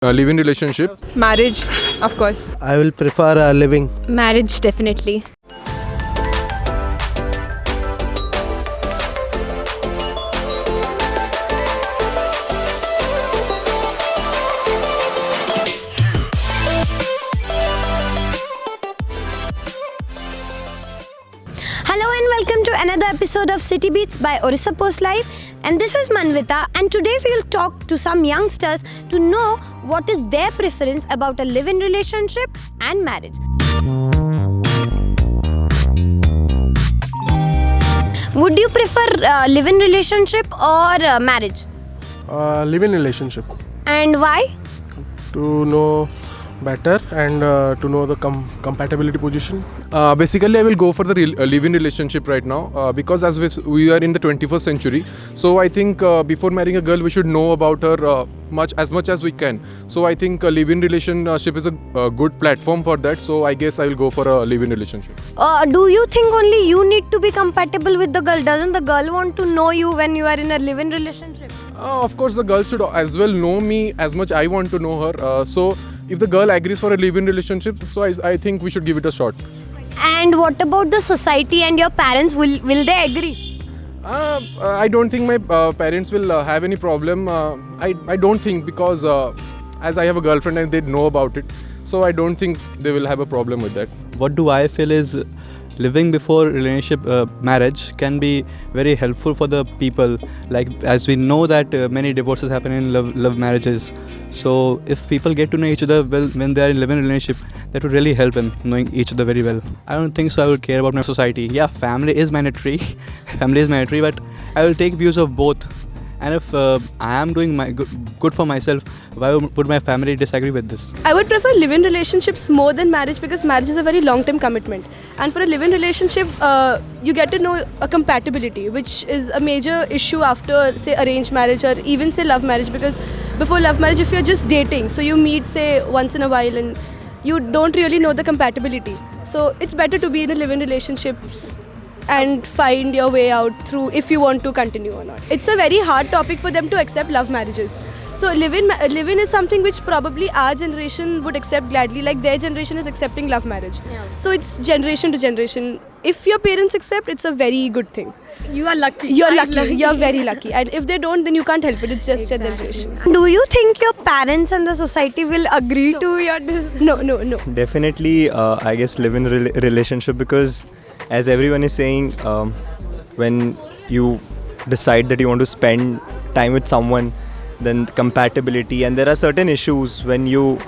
A live-in relationship. Marriage, of course. I will prefer living. Marriage, definitely. Hello and welcome to another episode of City Beats by OrissaPostLive, and this is Manvita, and today we'll talk to some youngsters to know what is their preference about a live-in relationship and marriage. Would you prefer live-in relationship or marriage? Live-in relationship. And why? To know better and to know the compatibility position. Basically, I will go for the live-in relationship right now because as we are in the 21st century. So I think before marrying a girl, we should know about her as much as we can. So I think a live-in relationship is a good platform for that. So I guess I will go for a live-in relationship. Do you think only you need to be compatible with the girl? Doesn't the girl want to know you when you are in a live-in relationship? Of course, the girl should as well know me as much I want to know her. So if the girl agrees for a live-in relationship, so I think we should give it a shot. And what about the society and your parents? Will they agree? I don't think my parents will have any problem. I don't think because as I have a girlfriend and they know about it, so I don't think they will have a problem with that. What do I feel is living before relationship marriage can be very helpful for the people, like as we know that many divorces happen in love marriages. So if people get to know each other well when they are in live-in relationship, that would really help in knowing each other very well. I don't think so I would care about my society. Yeah, family is mandatory but I will take views of both. And if I am doing my good for myself, why would my family disagree with this? I would prefer live-in relationships more than marriage because marriage is a very long-term commitment. And for a live-in relationship, you get to know a compatibility, which is a major issue after, say, arranged marriage or even, say, love marriage. Because before love marriage, if you're just dating, so you meet, say, once in a while and you don't really know the compatibility. So it's better to be in a live-in relationships and find your way out through if you want to continue or not. It's a very hard topic for them to accept love marriages. So live-in is something which probably our generation would accept gladly, like their generation is accepting love marriage. Yeah. So it's generation to generation. If your parents accept, it's a very good thing. You are lucky. You're lucky. You're very lucky. And if they don't, then you can't help it. It's just a generation. Do you think your parents and the society will agree to your decision? No. Definitely, I guess live-in relationship, because as everyone is saying, when you decide that you want to spend time with someone, then compatibility, and there are certain issues when you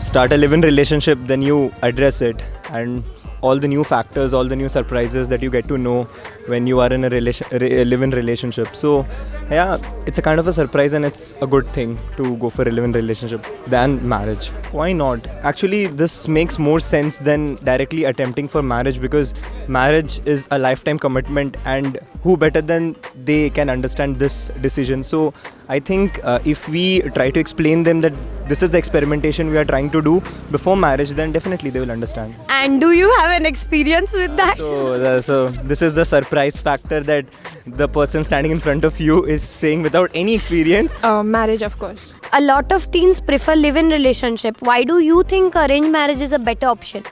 start a live-in relationship, then you address it, and all the new factors, all the new surprises that you get to know when you are in a live-in relationship. So yeah, it's a kind of a surprise, and it's a good thing to go for a live-in relationship than marriage. Why not? Actually, this makes more sense than directly attempting for marriage, because marriage is a lifetime commitment, and who better than they can understand this decision. So I think if we try to explain them that this is the experimentation we are trying to do before marriage, then definitely they will understand. And do you have an experience with that? So this is the surprise factor that the person standing in front of you is saying without any experience. Marriage, of course. A lot of teens prefer live-in relationship. Why do you think arranged marriage is a better option?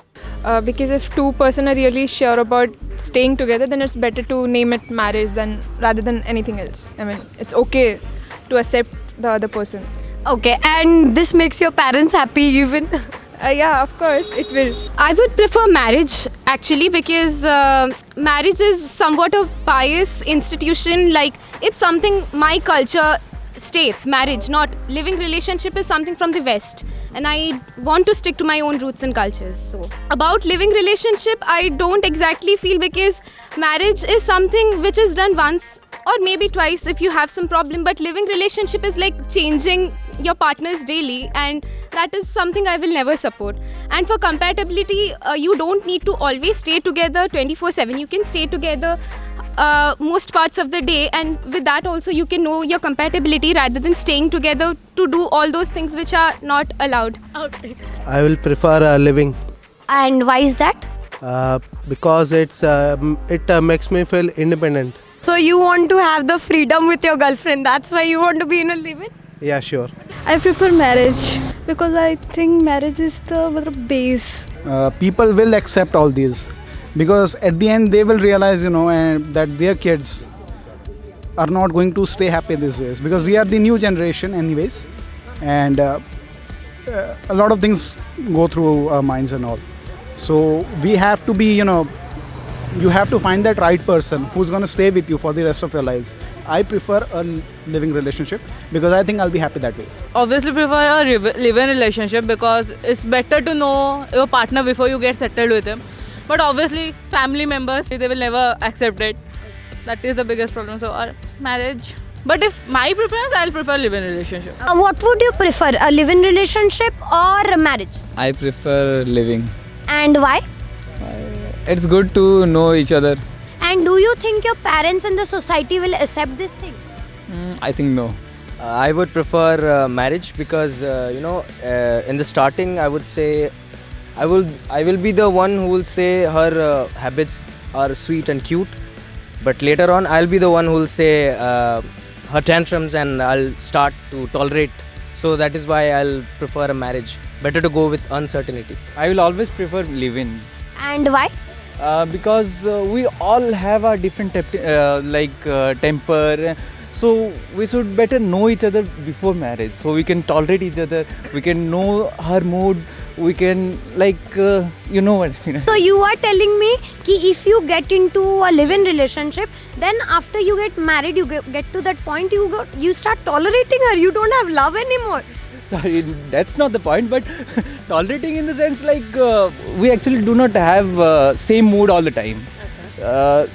Because if two persons are really sure about staying together, then it's better to name it marriage rather than anything else. I mean, it's okay to accept the other person. Okay, and this makes your parents happy even? Yeah, of course, it will. I would prefer marriage actually, because marriage is somewhat a pious institution. Like, it's something my culture states, marriage, not living relationship is something from the West, and I want to stick to my own roots and cultures. So about living relationship, I don't exactly feel, because marriage is something which is done once or maybe twice if you have some problem, but living relationship is like changing your partners daily, and that is something I will never support. And for compatibility, you don't need to always stay together 24/7. You can stay together most parts of the day, and with that also you can know your compatibility rather than staying together to do all those things which are not allowed. Okay. I will prefer living. And why is that? Because it makes me feel independent. So you want to have the freedom with your girlfriend, that's why you want to be in a live-in? Yeah, sure. I prefer marriage because I think marriage is the base. People will accept all these because at the end they will realize, and that their kids are not going to stay happy these days because we are the new generation anyways, and a lot of things go through our minds and all. So we have to be, you have to find that right person who's going to stay with you for the rest of your lives. I prefer a living relationship because I think I'll be happy that way. Obviously prefer a live-in relationship because it's better to know your partner before you get settled with him. But obviously family members, they will never accept it. That is the biggest problem. So marriage. But if my preference, I'll prefer live-in relationship. What would you prefer, a live-in relationship or a marriage? I prefer living. And why? It's good to know each other. And do you think your parents and the society will accept this thing? I think no. I would prefer marriage because in the starting I would say I will be the one who will say her habits are sweet and cute, but later on I'll be the one who will say her tantrums and I'll start to tolerate. So that is why I'll prefer a marriage. Better to go with uncertainty. I will always prefer living. And why? Because we all have a different temper. So we should better know each other before marriage. So we can tolerate each other. We can know her mood. We can you know what I mean. So you are telling me कि if you get into a live-in relationship, then after you get married, you get to that point, you start tolerating her. You don't have love anymore. Sorry, that's not the point, but tolerating in the sense we actually do not have same mood all the time.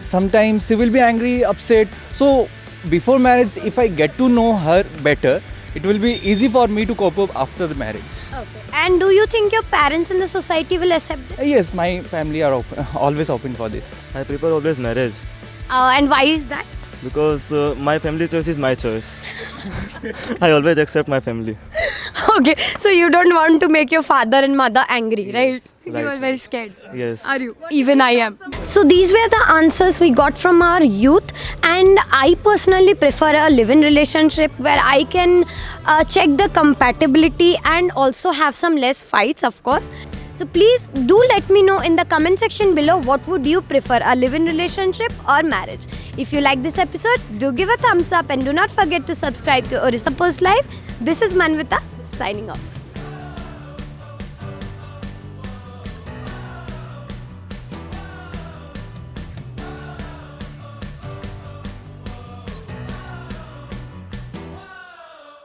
Sometimes she will be angry, upset. So before marriage, if I get to know her better, it will be easy for me to cope up after the marriage. Okay. And do you think your parents in the society will accept this? Yes, my family are always open for this. I prefer always marriage And why is that? because my family choice is my choice. I always accept my family. Okay, so you don't want to make your father and mother angry, right? You Right. are very scared. Yes. Are you? Even I am. So these were the answers we got from our youth, and I personally prefer a live-in relationship where I can check the compatibility and also have some less fights, of course. So please do let me know in the comment section below, what would you prefer, a live-in relationship or marriage? If you like this episode, do give a thumbs up and do not forget to subscribe to Orissa Post Live. This is Manvita signing off.